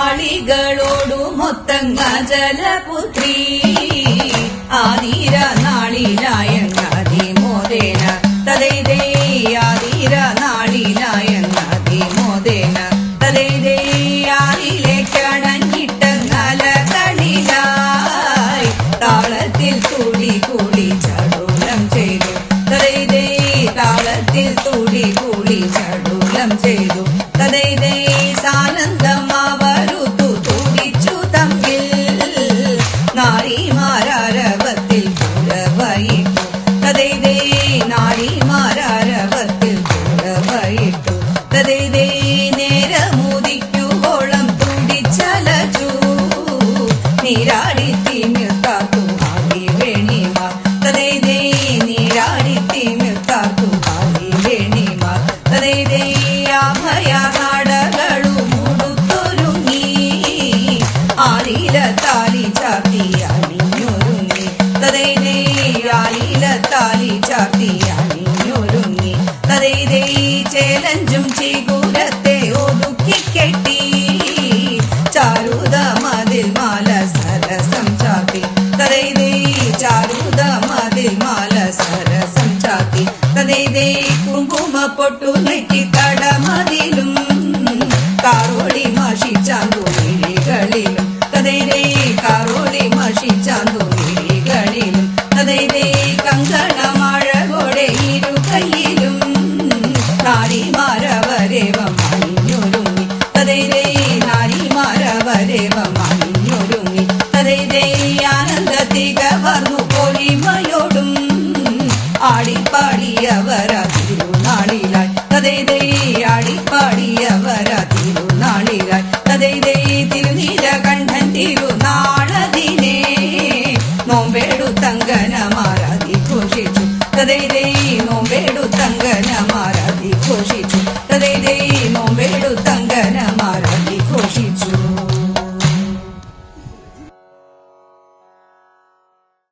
ആളികളോടുമൊത്തങ്ങ ജലപുത്രി ആതിര നാളിലായങ്ങാതിമോദേന തദൈതേ ആതിര നാളിലായങ്ങാതിമോദേന തദൈതേ ആറിലേക്കടഞ്ഞിട്ടങ്ങലകളിലായി താളത്തിൽ കൂടി കൂടി ചടുലം ചെയ്തു തദൈതേ താളത്തിൽ കൂടി കൂടി ചടുലം ചെയ്തു തദൈതേ സാനന്ദമാവരുത്തു തുടിച്ചു തമ്മിൽ നാരിമാരവത്തിൽ പുലവയിട്ടു തദൈതേ നാരിമാരവത്തിൽ പുലവയിട്ടു തദൈതേ നേരമുദിക്കുവോളം തുടിച്ചലച്ചു നീരാടി തിമിർത്താത്തു ആദി വേണിമാർ തദൈതേ നീരാടി തിമിർത്താത്തു ആദി വേണിമാർ തദൈതേ ആഭയഹാടകളു മുടുത്തൊരുങ്ങി ആലില താലി ചാർത്തി അണിഞ്ഞൊരുങ്ങി തദൈതേ ആലില താലി ചാർത്തി അണിഞ്ഞൊരുങ്ങി തദൈതേ ചേലഞ്ചും ചിഗുരത്തെ ഒതുക്കിക്കെട്ടി ചാരുത മതിൽ മാല സരസം ചാത്തി തദൈതേ ചാരുത മതിൽ മാല സരസം ചാത്തി തദൈതേ കുങ്കുമ പൊട്ടു നെറ്റി തടമതിലും കാറോളി മഷിച്ചാന്തു മിഴികളിലും തദൈതേ കാറോളി മഷിച്ചാന്തു മിഴികളിലും തദൈതേ കങ്കണമഴകോടെ ഇരു കൈയിലും നാരിമാരവരേവം അണിഞ്ഞൊരുങ്ങി തദൈതേ നാരിമാരവരേവം അണിഞ്ഞൊരുങ്ങി തദൈതേ ആനന്ദത്തികവർന്നു പൊലിമയോടും ആടിപ്പാടിയവരാ തിരുനാളിലായി തദൈതേ ആടിപ്പാടിയവരാ തിരുനാളിലായി തദൈതേ തിരുനീലകണ്ഠൻ തിരുനാളതിനെ നോമ്പെടുത്തങ്കനമാരാതി ഘോഷിച്ചു തദൈതേ നോമ്പെടുത്തങ്കനമാരാതി ഘോഷിച്ചു തദൈതേ നോമ്പെടുത്തങ്കനമാരാതി